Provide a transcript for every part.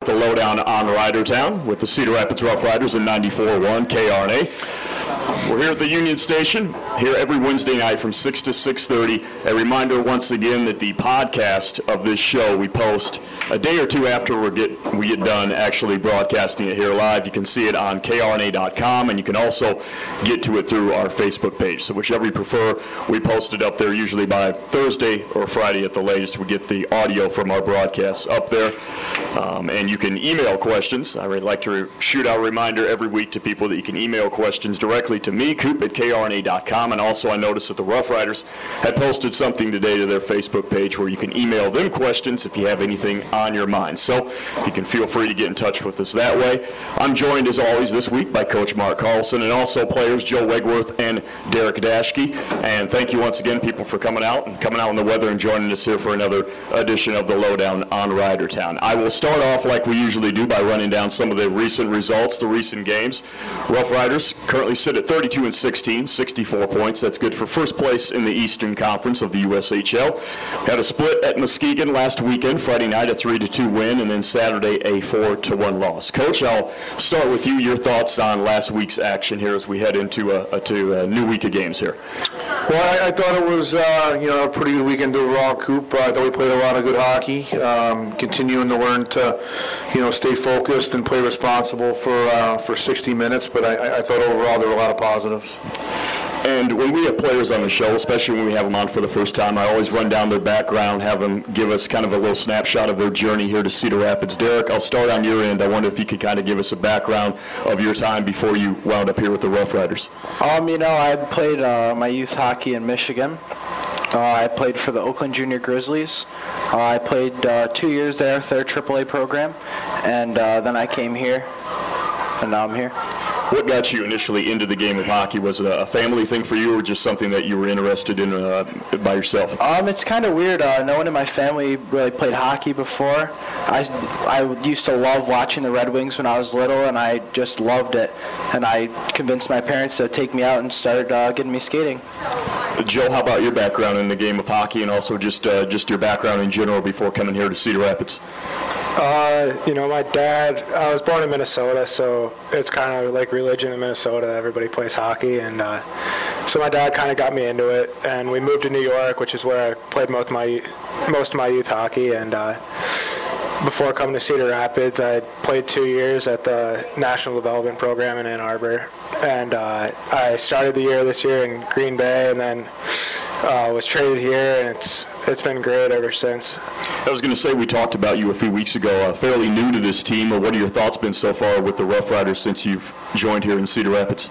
The Lowdown on Ridertown with the Cedar Rapids Rough Riders in 94.1 KRNA. We're here at the Union Station, here every Wednesday night from 6 to 6:30. A reminder once again that the podcast of this show we post a day or two after we get done actually broadcasting it here live. You can see it on krna.com, and you can also get to it through our Facebook page. So whichever you prefer, we post it up there usually by Thursday or Friday at the latest. We get the audio from our broadcasts up there. And you can email questions. I would like to shoot out a reminder every week to people that you can email questions directly to me, Coop at krna.com. And also I noticed that the Rough Riders had posted something today to their Facebook page where you can email them questions if you have anything on your mind. So you can feel free to get in touch with us that way. I'm joined as always this week by Coach Mark Carlson and also players Joe Wegworth and Derek Dashke. And thank you once again, people, for coming out in the weather and joining us here for another edition of the Lowdown on Ridertown. I will start off like we usually do by running down some of the recent results, the recent games. Rough Riders currently sit at 32-16, 64 points. That's good for first place in the Eastern Conference of the USHL. Had a split at Muskegon last weekend, Friday night a 3-2 win, and then Saturday a 4-1 loss. Coach, I'll start with you. Your thoughts on last week's action here as we head into a new week of games here. Well, I thought it was a pretty good weekend overall, Coop. I thought we played a lot of good hockey, continuing to learn to stay focused and play responsible for 60 minutes. But I thought overall there were a lot of positives. And when we have players on the show, especially when we have them on for the first time, I always run down their background, have them give us kind of a little snapshot of their journey here to Cedar Rapids. Derek, I'll start on your end. I wonder if you could kind of give us a background of your time before you wound up here with the Rough Riders. I played my youth hockey in Michigan. I played for the Oakland Junior Grizzlies. I played 2 years there with their AAA program, and then I came here, and now I'm here. What got you initially into the game of hockey? Was it a family thing for you or just something that you were interested in by yourself? It's kind of weird. No one in my family really played hockey before. I used to love watching the Red Wings when I was little, and I just loved it. And I convinced my parents to take me out and start getting me skating. Joe, how about your background in the game of hockey and also just your background in general before coming here to Cedar Rapids? My dad, I was born in Minnesota, so it's kind of like religion in Minnesota. Everybody plays hockey, and so my dad kind of got me into it, and we moved to New York, which is where I played most of my youth hockey, and before coming to Cedar Rapids, I played 2 years at the National Development Program in Ann Arbor, and I started the year this year in Green Bay, and then was traded here, and it's been great ever since. I was going to say, we talked about you a few weeks ago, fairly new to this team. What are your thoughts been so far with the Rough Riders since you've joined here in Cedar Rapids?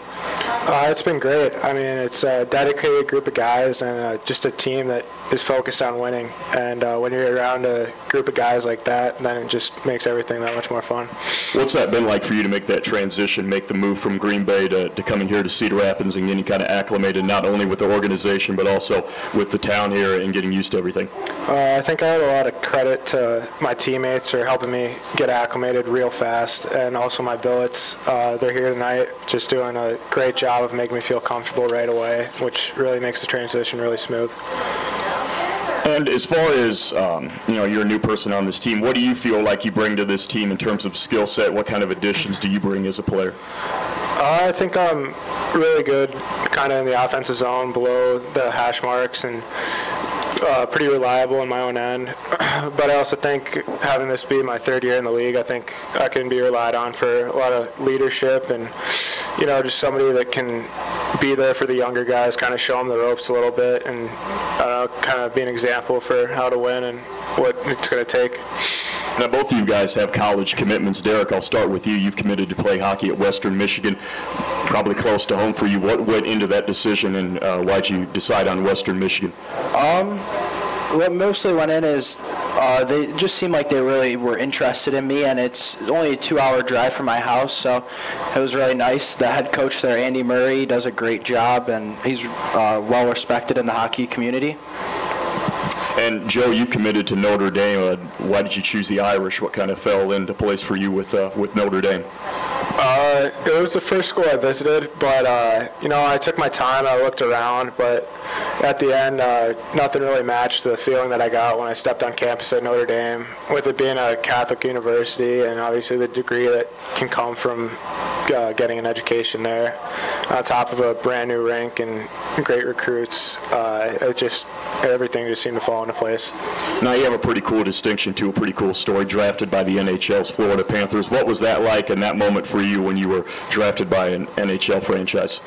It's been great. I mean, it's a dedicated group of guys and just a team that is focused on winning. And when you're around a group of guys like that, then it just makes everything that much more fun. What's that been like for you to make that transition, make the move from Green Bay to coming here to Cedar Rapids and getting kind of acclimated not only with the organization but also with the town here and getting used to everything? I think I have a lot of credit to my teammates for helping me get acclimated real fast, and also my billets. They're here tonight just doing a great job of making me feel comfortable right away, which really makes the transition really smooth. And as far as, you're a new person on this team, what do you feel like you bring to this team in terms of skill set? What kind of additions do you bring as a player? I think I'm really good kind of in the offensive zone below the hash marks and pretty reliable in my own end. But I also think having this be my third year in the league, I think I can be relied on for a lot of leadership and, just somebody that can be there for the younger guys, kind of show them the ropes a little bit and kind of be an example for how to win and what it's going to take. Now, both of you guys have college commitments. Derek, I'll start with you. You've committed to play hockey at Western Michigan, probably close to home for you. What went into that decision, and why'd you decide on Western Michigan? What mostly went in is they just seemed like they really were interested in me, and it's only a 2-hour drive from my house, so it was really nice. The head coach there, Andy Murray, does a great job, and he's well respected in the hockey community. And Joe, you've committed to Notre Dame. Why did you choose the Irish? What kind of fell into place for you with Notre Dame? It was the first school I visited, but, I took my time, I looked around, but at the end, nothing really matched the feeling that I got when I stepped on campus at Notre Dame, with it being a Catholic university and obviously the degree that can come from getting an education there, on top of a brand new rink and great recruits. Everything just seemed to fall into place. Now you have a pretty cool distinction too, a pretty cool story, drafted by the NHL's Florida Panthers. What was that like in that moment for you when you were drafted by an NHL franchise?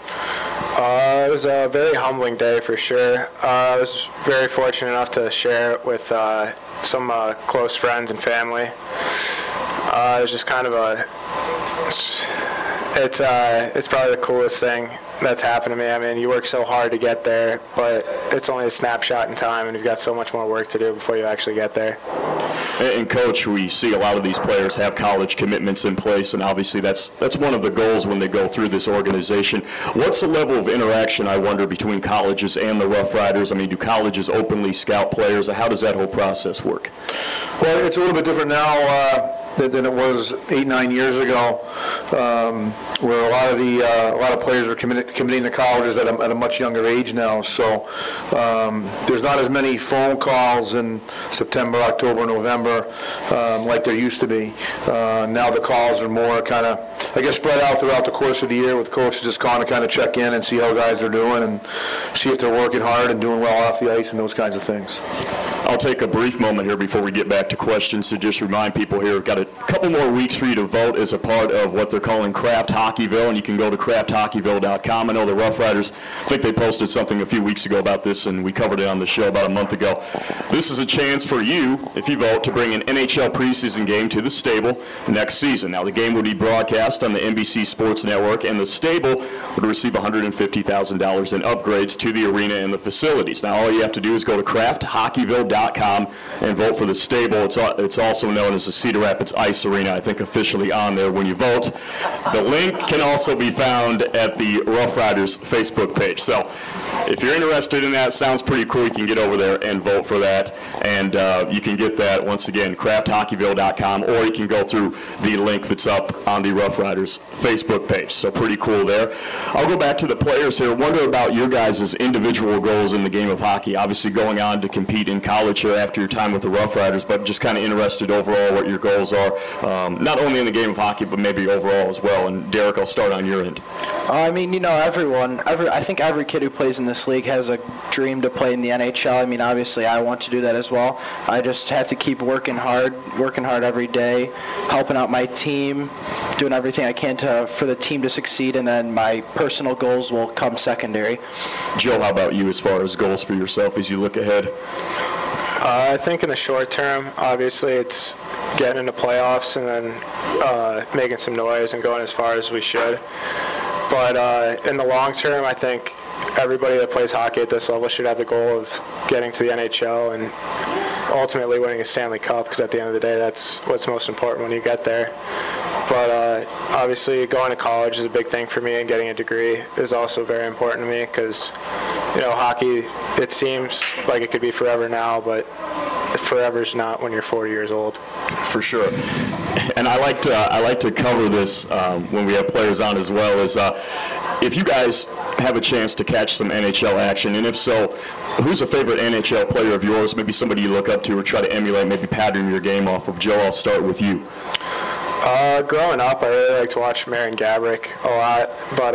It was a very humbling day for sure. I was very fortunate enough to share it with some close friends and family. It was just kind of it's probably the coolest thing that's happened to me. I mean, you work so hard to get there, but it's only a snapshot in time, and you've got so much more work to do before you actually get there. And Coach, we see a lot of these players have college commitments in place, and obviously that's one of the goals when they go through this organization. What's the level of interaction, I wonder, between colleges and the Rough Riders? I mean, do colleges openly scout players? How does that whole process work? Well, it's a little bit different now than it was 8-9 years ago, where a lot of players are committing to colleges at a much younger age now. So there's not as many phone calls in September, October, November like there used to be. Now the calls are more kind of, I guess, spread out throughout the course of the year, with coaches just calling to kind of check in and see how guys are doing and see if they're working hard and doing well off the ice and those kinds of things. I'll take a brief moment here before we get back to questions to just remind people here, we've got a couple more weeks for you to vote as a part of what they're calling Craft Hockeyville, and you can go to crafthockeyville.com. I know the Rough Riders, I think they posted something a few weeks ago about this, and we covered it on the show about a month ago. This is a chance for you, if you vote, to bring an NHL preseason game to the Stable next season. Now, the game would be broadcast on the NBC Sports Network, and the Stable would receive $150,000 in upgrades to the arena and the facilities. Now, all you have to do is go to crafthockeyville.com and vote for the Stable. It's also known as the Cedar Rapids Ice Arena, I think officially on there when you vote. The link can also be found at the Rough Riders Facebook page. So if you're interested in that, sounds pretty cool, you can get over there and vote for that. And you can get that, once again, crafthockeyville.com, or you can go through the link that's up on the Rough Riders Facebook page. So pretty cool there. I'll go back to the players here. Wonder about your guys' individual goals in the game of hockey. Obviously going on to compete in college here after your time with the Rough Riders, but just kind of interested overall what your goals are, not only in the game of hockey, but maybe overall as well. And Derek, I'll start on your end. I mean, I think every kid who plays in this league has a dream to play in the NHL. I mean, obviously I want to do that as well. I just have to keep working hard every day, helping out my team, doing everything I can for the team to succeed, and then my personal goals will come secondary. Joe, how about you as far as goals for yourself as you look ahead? I think in the short term, obviously it's getting into playoffs and then making some noise and going as far as we should. But in the long term, I think everybody that plays hockey at this level should have the goal of getting to the NHL and ultimately winning a Stanley Cup, because at the end of the day, that's what's most important when you get there. But obviously going to college is a big thing for me, and getting a degree is also very important to me, because hockey, it seems like it could be forever now, but forever's not when you're 40 years old. For sure. And I like to cover this when we have players on as well, is if you guys have a chance to catch some NHL action, and if so, who's a favorite NHL player of yours, maybe somebody you look up to or try to emulate, maybe pattern your game off of? Joe, I'll start with you. Growing up, I really liked to watch Marian Gaborik a lot, but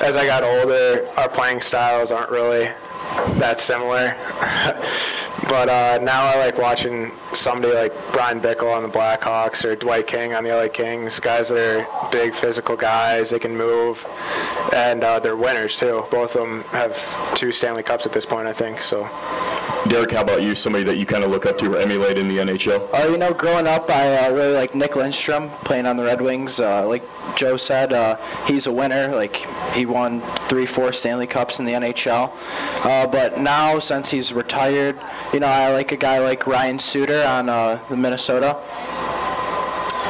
as I got older, our playing styles aren't really that similar. But now I like watching somebody like Brian Bickle on the Blackhawks or Dwight King on the LA Kings, guys that are big physical guys, they can move, and they're winners too. Both of them have 2 Stanley Cups at this point, I think. So. Derek, how about you? Somebody that you kind of look up to or emulate in the NHL? Growing up, I really like Nick Lindstrom playing on the Red Wings. Like Joe said, he's a winner. Like, he won 3-4 Stanley Cups in the NHL. But now, since he's retired, I like a guy like Ryan Suter on the Minnesota.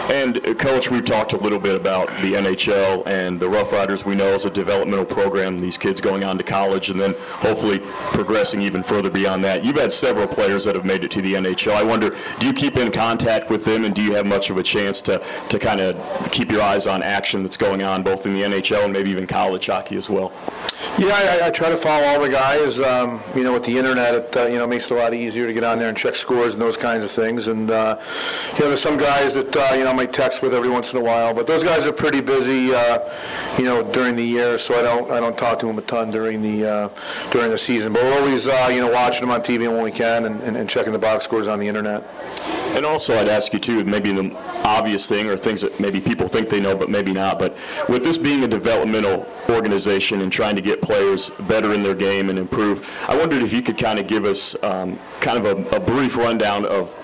And, Coach, we've talked a little bit about the NHL and the Rough Riders we know is a developmental program, these kids going on to college and then hopefully progressing even further beyond that. You've had several players that have made it to the NHL. I wonder, do you keep in contact with them, and do you have much of a chance to kind of keep your eyes on action that's going on both in the NHL and maybe even college hockey as well? Yeah, I try to follow all the guys. With the internet, it makes it a lot easier to get on there and check scores and those kinds of things. And there's some guys that I might text with every once in a while, but those guys are pretty busy, during the year. So I don't talk to them a ton during the season. But we're always watching them on TV when we can and checking the box scores on the internet. And also, I'd ask you, too, maybe an obvious thing or things that maybe people think they know but maybe not, but with this being a developmental organization and trying to get players better in their game and improve, I wondered if you could kind of give us kind of a brief rundown of,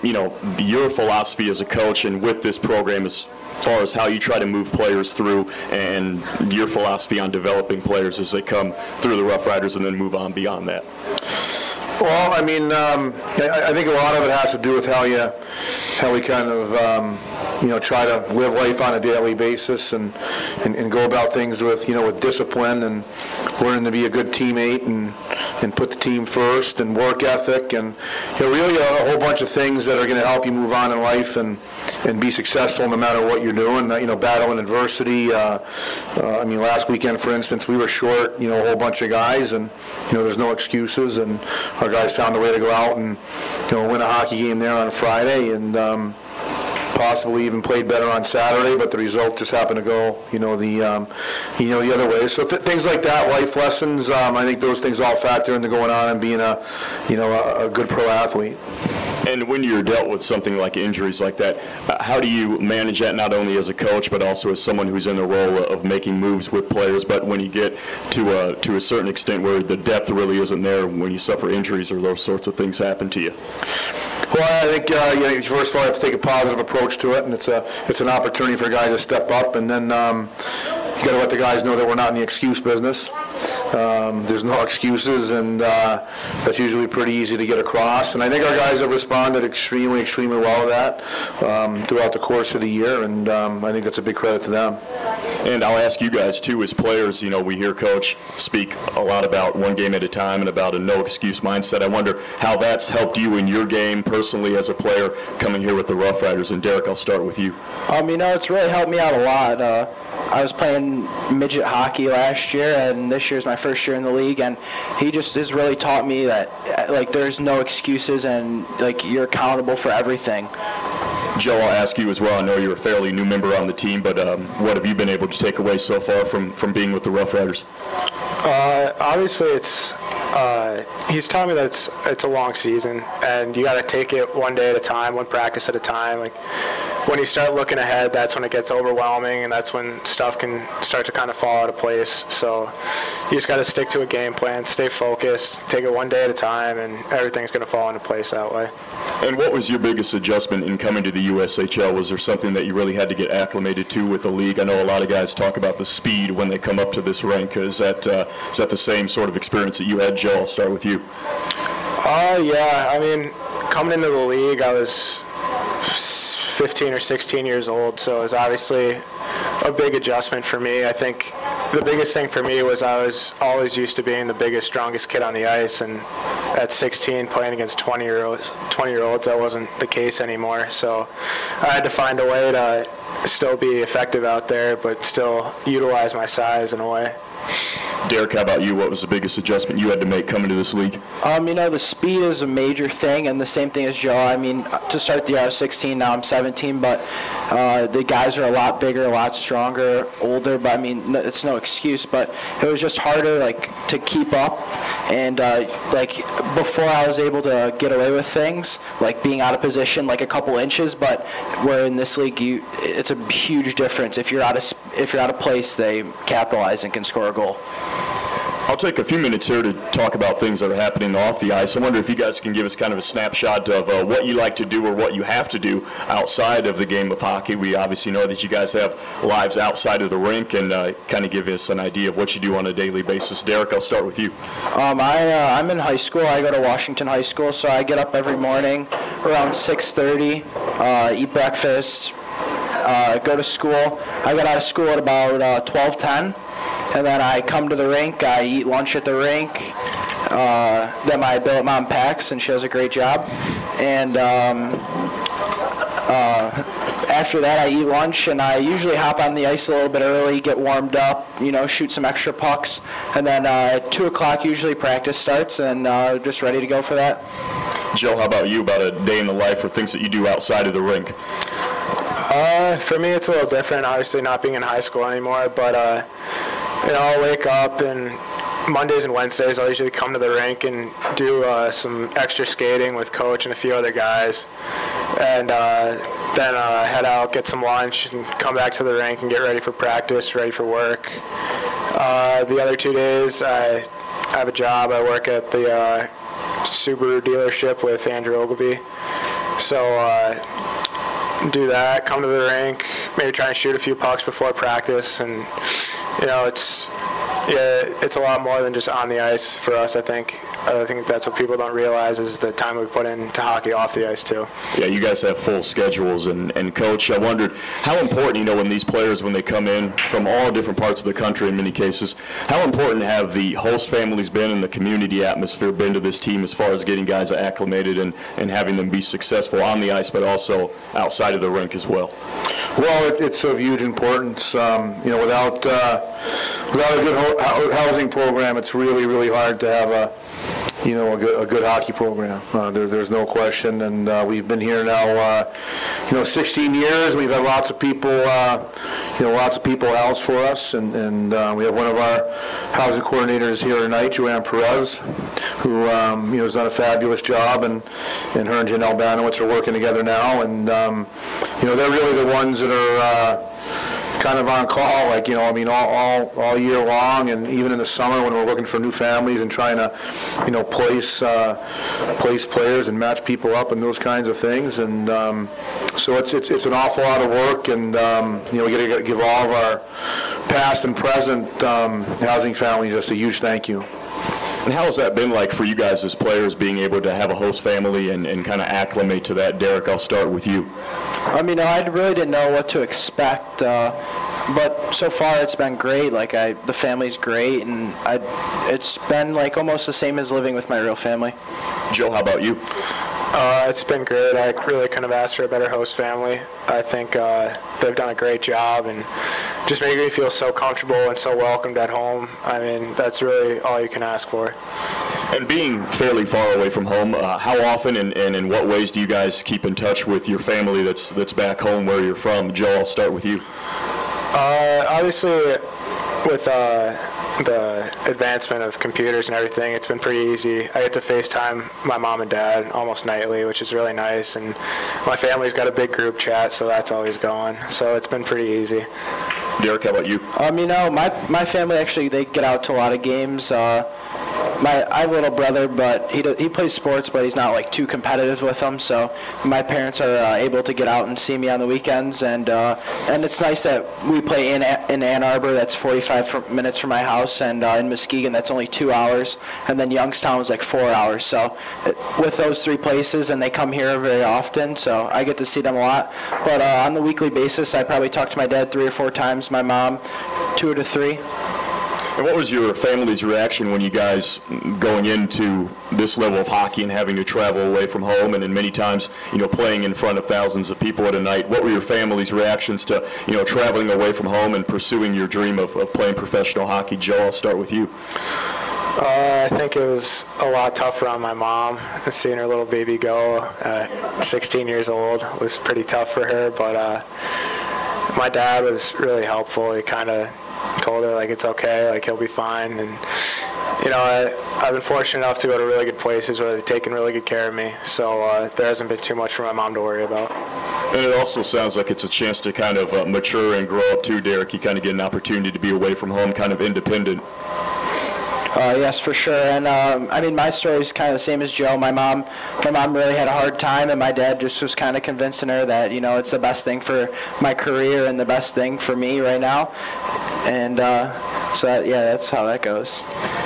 your philosophy as a coach and with this program as far as how you try to move players through and your philosophy on developing players as they come through the Rough Riders and then move on beyond that. Well, I think a lot of it has to do with how we kind of try to live life on a daily basis and go about things with discipline and learning to be a good teammate and put the team first and work ethic and really a whole bunch of things that are going to help you move on in life and be successful no matter what you're doing. Battling adversity. Last weekend, for instance, we were short a whole bunch of guys, and there's no excuses, and our guys found a way to go out and win a hockey game there on Friday and possibly even played better on Saturday, but the result just happened to go the other way. So things like that, life lessons, I think those things all factor into going on and being a good pro athlete. And when you're dealt with something like injuries like that, how do you manage that not only as a coach but also as someone who's in the role of making moves with players, but when you get to a certain extent where the depth really isn't there when you suffer injuries or those sorts of things happen to you? Well, I think first of all, you have to take a positive approach to it, and it's an opportunity for guys to step up, and then you got to let the guys know that we're not in the excuse business. There's no excuses, and that's usually pretty easy to get across. And I think our guys have responded extremely, extremely well to that throughout the course of the year, and I think that's a big credit to them. And I'll ask you guys, too, as players, we hear Coach speak a lot about one game at a time and about a no-excuse mindset. I wonder how that's helped you in your game personally as a player coming here with the Rough Riders. And, Derek, I'll start with you. It's really helped me out a lot. I was playing midget hockey last year, and this year's my first year in the league, and he just has really taught me that, there's no excuses and, you're accountable for everything. Joe, I'll ask you as well. I know you're a fairly new member on the team, but what have you been able to take away so far from being with the Rough Riders? Obviously, he's taught me that it's a long season, and you got to take it one day at a time, one practice at a time. When you start looking ahead, that's when it gets overwhelming, and that's when stuff can start to kind of fall out of place. So you just got to stick to a game plan, stay focused, take it one day at a time, and everything's going to fall into place that way. And what was your biggest adjustment in coming to the USHL? Was there something that you really had to get acclimated to with the league? I know a lot of guys talk about the speed when they come up to this rank. Is that the same sort of experience that you had, Joe? I'll start with you. Yeah. Coming into the league, I was 15 or 16 years old, so it was obviously a big adjustment for me. I think the biggest thing for me was I was always used to being the biggest, strongest kid on the ice, and at 16 playing against 20-year-olds, that wasn't the case anymore. So I had to find a way to still be effective out there, but still utilize my size in a way. Derek, how about you? What was the biggest adjustment you had to make coming to this league? The speed is a major thing, and the same thing as Joe. To start the year I was 16, now I'm 17, but the guys are a lot bigger, a lot stronger, older, but it's no excuse, but it was just harder, to keep up, and, before I was able to get away with things, being out of position, a couple inches, but where in this league, it's a huge difference. If you're out of place, they capitalize and can score a goal. I'll take a few minutes here to talk about things that are happening off the ice. I wonder if you guys can give us kind of a snapshot of what you like to do or what you have to do outside of the game of hockey. We obviously know that you guys have lives outside of the rink, and kind of give us an idea of what you do on a daily basis. Derek, I'll start with you. I'm in high school. I go to Washington High School, so I get up every morning around 6:30, eat breakfast, go to school. I got out of school at about 12:10, and then I come to the rink. I eat lunch at the rink. Then my billet mom packs, and she does a great job. And after that, I eat lunch, and I usually hop on the ice a little bit early, get warmed up, shoot some extra pucks, and then at 2 o'clock usually practice starts, and just ready to go for that. Joe, how about you, about a day in the life or things that you do outside of the rink? For me, it's a little different, obviously not being in high school anymore, but I'll wake up, and Mondays and Wednesdays I'll usually come to the rink and do some extra skating with Coach and a few other guys, and then head out, get some lunch, and come back to the rink and get ready for practice, ready for work. The other 2 days I have a job. I work at the Subaru dealership with Andrew Ogilvy, so do that, come to the rink, maybe try and shoot a few pucks before practice, and it's a lot more than just on the ice for us, I think. I think that's what people don't realize is the time we put into hockey off the ice, too. Yeah, you guys have full schedules. And Coach, I wondered how important, when these players, when they come in from all different parts of the country in many cases, how important have the host families been and the community atmosphere been to this team as far as getting guys acclimated and having them be successful on the ice, but also outside of the rink as well? Well, it's of huge importance. Without a good housing program, it's really, really hard to have a good hockey program. There's no question, and we've been here now, 16 years. We've had lots of people, house for us, and we have one of our housing coordinators here tonight, Joanne Perez, who has done a fabulous job, and her and Janelle Banowitz are working together now, and they're really the ones that are kind of on call, all year long, and even in the summer when we're looking for new families and trying to, place players and match people up and those kinds of things. And so it's an awful lot of work, and we got to give all of our past and present housing families just a huge thank you. And how has that been like for you guys as players, being able to have a host family and kind of acclimate to that? Derek, I'll start with you. I really didn't know what to expect, but so far it's been great. The family's great, and it's been almost the same as living with my real family. Joe, how about you? It's been good. I really couldn't have asked for a better host family. I think they've done a great job and just making me feel so comfortable and so welcomed at home. That's really all you can ask for. And being fairly far away from home, how often and in what ways do you guys keep in touch with your family that's back home where you're from? Joe, I'll start with you. Obviously, with the advancement of computers and everything, it's been pretty easy. I get to FaceTime my mom and dad almost nightly, which is really nice, and my family's got a big group chat, so that's always going. So it's been pretty easy. Derek, how about you? My family actually, they get out to a lot of games. I have a little brother, but he plays sports, but he's not too competitive with them. So my parents are able to get out and see me on the weekends, and it's nice that we play in Ann Arbor. That's 45 minutes from my house, and in Muskegon that's only 2 hours, and then Youngstown is 4 hours. So with those 3 places, and they come here very often, so I get to see them a lot. But on the weekly basis, I probably talk to my dad 3 or 4 times, my mom 2 to 3. And what was your family's reaction when you guys going into this level of hockey and having to travel away from home and then many times, playing in front of thousands of people at a night? What were your family's reactions to, traveling away from home and pursuing your dream of playing professional hockey? Joe, I'll start with you. I think it was a lot tougher on my mom. Seeing her little baby go at 16 years old was pretty tough for her, but my dad was really helpful. He kind of told her it's okay, he'll be fine, and I've been fortunate enough to go to really good places where they've taken really good care of me, so there hasn't been too much for my mom to worry about. And it also sounds like it's a chance to kind of mature and grow up too, Derek. You kind of get an opportunity to be away from home, kind of independent. Yes, for sure. And my story is kind of the same as Joe. My mom really had a hard time, and my dad just was kind of convincing her that it's the best thing for my career and the best thing for me right now. And that's how that goes.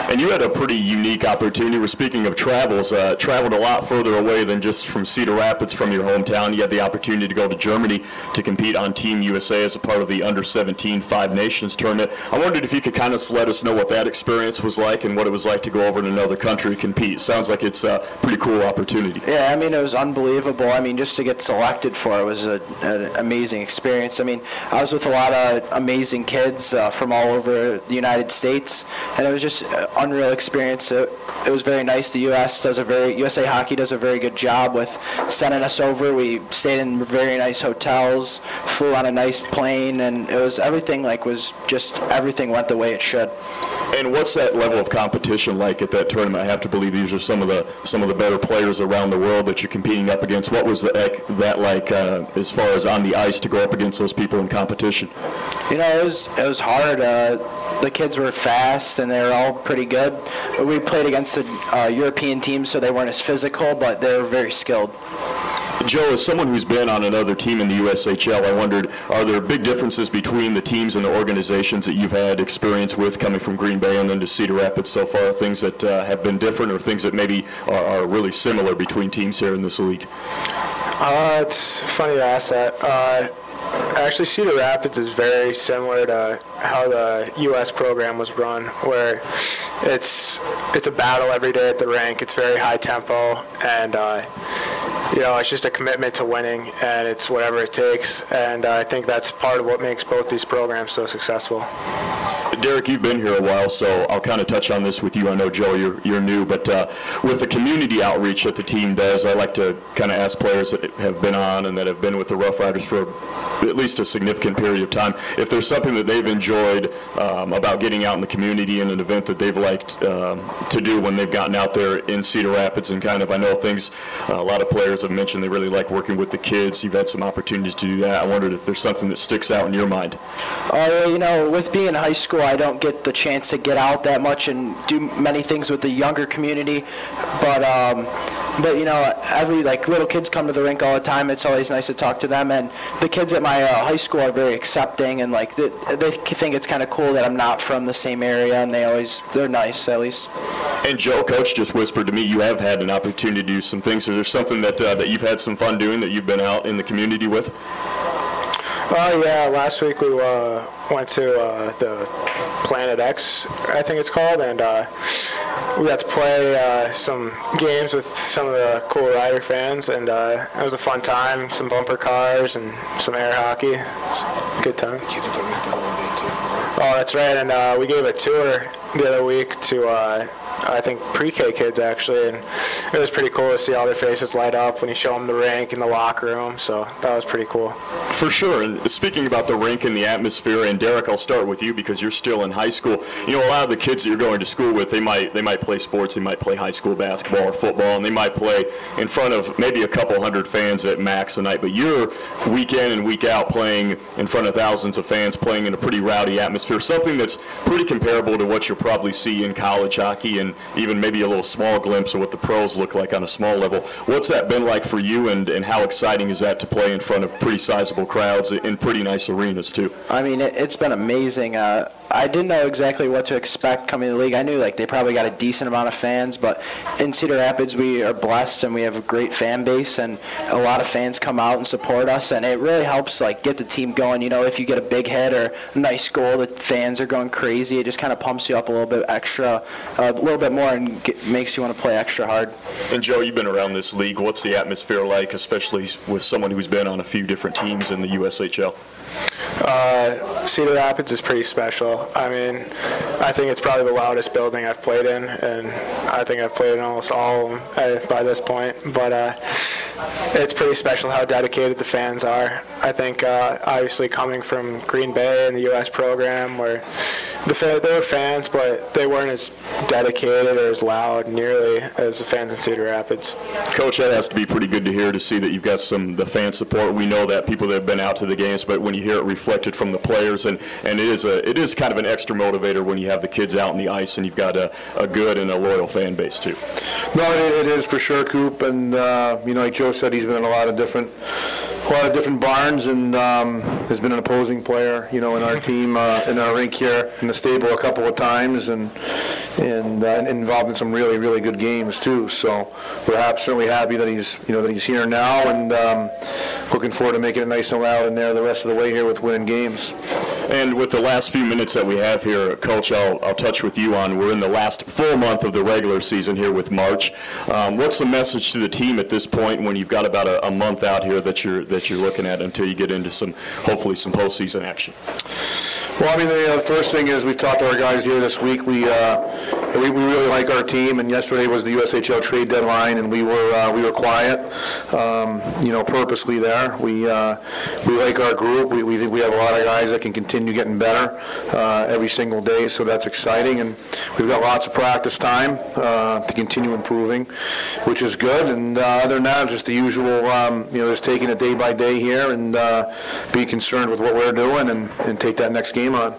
And you had a pretty unique opportunity. We're speaking of travels, traveled a lot further away than just from Cedar Rapids, from your hometown. You had the opportunity to go to Germany to compete on Team USA as a part of the Under-17 Five Nations tournament. I wondered if you could kind of let us know what that experience was like and what it was like to go over to another country to compete. Sounds like it's a pretty cool opportunity. Yeah, I mean, it was unbelievable. I mean, just to get selected for it was an amazing experience. I mean, I was with a lot of amazing kids from all over the United States, and it was just an unreal experience. It was very nice. The USA Hockey does a very good job with sending us over. We stayed in very nice hotels, flew on a nice plane, and it was everything everything went the way it should. And what's that level of competition like at that tournament? I have to believe these are some of the better players around the world that you're competing up against. What was that like as far as on the ice to go up against those people in competition? You know, it was hard. The kids were fast and they were all pretty good. We played against the European teams, so they weren't as physical, but they were very skilled. Joe, as someone who's been on another team in the USHL, I wondered, are there big differences between the teams and the organizations that you've had experience with coming from Green Bay and then to Cedar Rapids so far? Things that have been different or things that maybe are really similar between teams here in this league? It's funny you ask that. Actually, Cedar Rapids is very similar to how the U.S. program was run, where it's a battle every day at the rink. It's very high tempo, and it's just a commitment to winning, and it's whatever it takes. And I think that's part of what makes both these programs so successful. Derek, you've been here a while, so I'll kind of touch on this with you. I know, Joe, you're new, but with the community outreach that the team does, I like to kind of ask players that have been on and that have been with the Rough Riders for at least a significant period of time, if there's something that they've enjoyed about getting out in the community and an event that they've liked to do when they've gotten out there in Cedar Rapids. And kind of, I know things, a lot of players have mentioned they really like working with the kids. You've had some opportunities to do that. I wondered if there's something that sticks out in your mind. With being in high school, I don't get the chance to get out that much and do many things with the younger community, but every little kids come to the rink all the time. It's always nice to talk to them, and the kids at my high school are very accepting, and they think it's kind of cool that I'm not from the same area, and they're nice at least. And Joe, Coach just whispered to me you have had an opportunity to do some things. Is there something that you've had some fun doing that you've been out in the community with? Yeah, last week we went to the Planet X, I think it's called, and we got to play some games with some of the cool Rider fans, and it was a fun time, some bumper cars and some air hockey. Good time. Oh, that's right, and we gave a tour the other week to I think pre-K kids actually, and it was pretty cool to see all their faces light up when you show them the rink and the locker room, so that was pretty cool. For sure. And speaking about the rink and the atmosphere, and Derek, I'll start with you because you're still in high school. A lot of the kids that you're going to school with, they might play sports, they might play high school basketball or football, and they might play in front of maybe a couple hundred fans at max a night, but you're week in and week out playing in front of thousands of fans, playing in a pretty rowdy atmosphere, something that's pretty comparable to what you'll probably see in college hockey and even maybe a little small glimpse of what the pros look like on a small level. What's that been like for you, and how exciting is that to play in front of pretty sizable crowds in pretty nice arenas too? I mean, it's been amazing. I didn't know exactly what to expect coming to the league. I knew they probably got a decent amount of fans, but in Cedar Rapids we are blessed and we have a great fan base, and a lot of fans come out and support us, and it really helps get the team going. If you get a big hit or a nice goal, the fans are going crazy. It just kind of pumps you up a little bit extra, a little bit more, and makes you want to play extra hard. And Joe, you've been around this league. What's the atmosphere like, especially with someone who's been on a few different teams in the USHL? Cedar Rapids is pretty special. I mean, I think it's probably the loudest building I've played in, and I think I've played in almost all of them by this point. But it's pretty special how dedicated the fans are. I think obviously coming from Green Bay and the U.S. program, where they were fans, but they weren't as dedicated or as loud nearly as the fans in Cedar Rapids. Coach, that has to be pretty good to hear, to see that you've got the fan support. We know that people that have been out to the games, but when you hear it reflected from the players, and it is kind of an extra motivator when you have the kids out on the ice and you've got a good and a loyal fan base too. No, it is for sure, Coop, and like Joe said, he's been in a lot of different lot of different barns, and there's been an opposing player, in our team, in our rink here in the stable a couple of times, and involved in some really, really good games too. So we're certainly happy that he's here now, and looking forward to making it nice and loud in there the rest of the way here with winning games. And with the last few minutes that we have here, Coach, I'll touch with you on. We're in the last full month of the regular season here with March. What's the message to the team at this point when you've got about a month out here that you're looking at until you get into hopefully some postseason action? Well, I mean, the first thing is we've talked to our guys here this week. We really like our team, and yesterday was the USHL trade deadline, and we were quiet, purposely there. We like our group. We think we have a lot of guys that can continue getting better every single day, so that's exciting. And we've got lots of practice time to continue improving, which is good. And other than that, just the usual, just taking it day by day here and be concerned with what we're doing and take that next game on.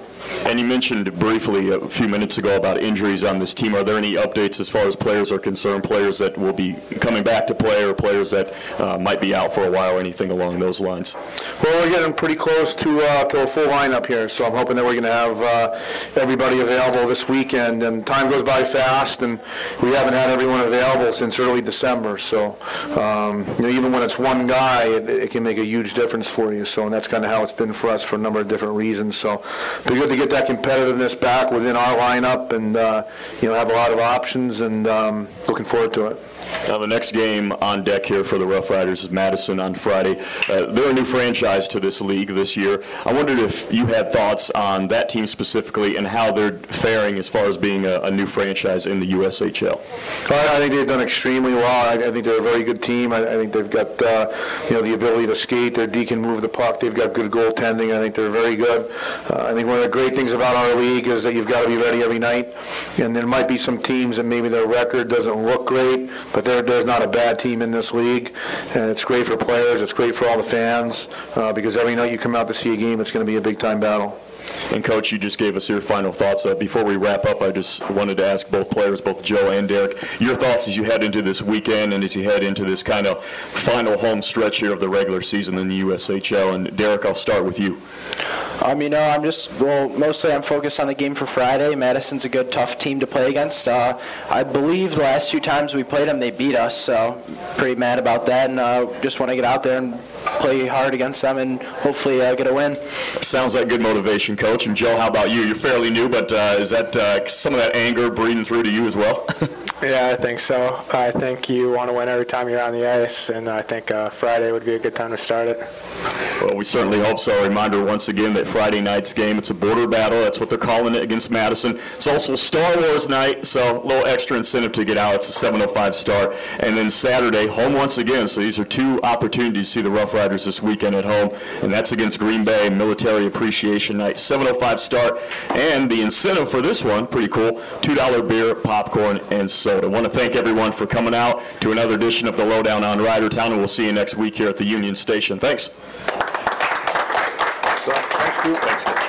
And you mentioned briefly a few minutes ago about injuries on this team. Are there any updates as far as players are concerned, players that will be coming back to play or players that might be out for a while or anything along those lines? Well, we're getting pretty close to a full lineup here, so I'm hoping that we're going to have everybody available this weekend. And time goes by fast, and we haven't had everyone available since early December. So even when it's one guy, it can make a huge difference for you. So, and that's kind of how it's been for us for a number of different reasons. So it'll be good to get that competitiveness back within our lineup and have a lot of options, and looking forward to it. Now the next game on deck here for the Rough Riders is Madison on Friday. They're a new franchise to this league this year. I wondered if you had thoughts on that team specifically and how they're faring as far as being a new franchise in the USHL. I think they've done extremely well. I think they're a very good team. I think they've got the ability to skate. Their D can move the puck. They've got good goaltending. I think they're very good. I think one of the great things about our league is that you've got to be ready every night. And there might be some teams that maybe their record doesn't look great, but there's not a bad team in this league, and it's great for players, it's great for all the fans, because every night you come out to see a game, it's going to be a big-time battle. And Coach, you just gave us your final thoughts. Before we wrap up, I just wanted to ask both players, both Joe and Derek, your thoughts as you head into this weekend and as you head into this kind of final home stretch here of the regular season in the USHL. And Derek, I'll start with you. Mostly I'm focused on the game for Friday. Madison's a good, tough team to play against. I believe the last 2 times we played them, they beat us, so pretty mad about that, and just want to get out there and play hard against them and hopefully get a win. Sounds like good motivation, Coach. And Joe, how about you? You're fairly new, but is that some of that anger breathing through to you as well? Yeah, I think so. I think you want to win every time you're on the ice, and I think Friday would be a good time to start it. Well, we certainly hope so. A reminder once again that Friday night's game, it's a border battle. That's what they're calling it against Madison. It's also Star Wars night, so a little extra incentive to get out. It's a 7:05 start. And then Saturday, home once again. So these are 2 opportunities to see the Rough Riders this weekend at home, and that's against Green Bay, Military Appreciation Night, 7:05 start. And the incentive for this one, pretty cool, $2 beer, popcorn, and soda. I want to thank everyone for coming out to another edition of the Lowdown on Ridertown, and we'll see you next week here at the Union Station. Thanks. Thanks.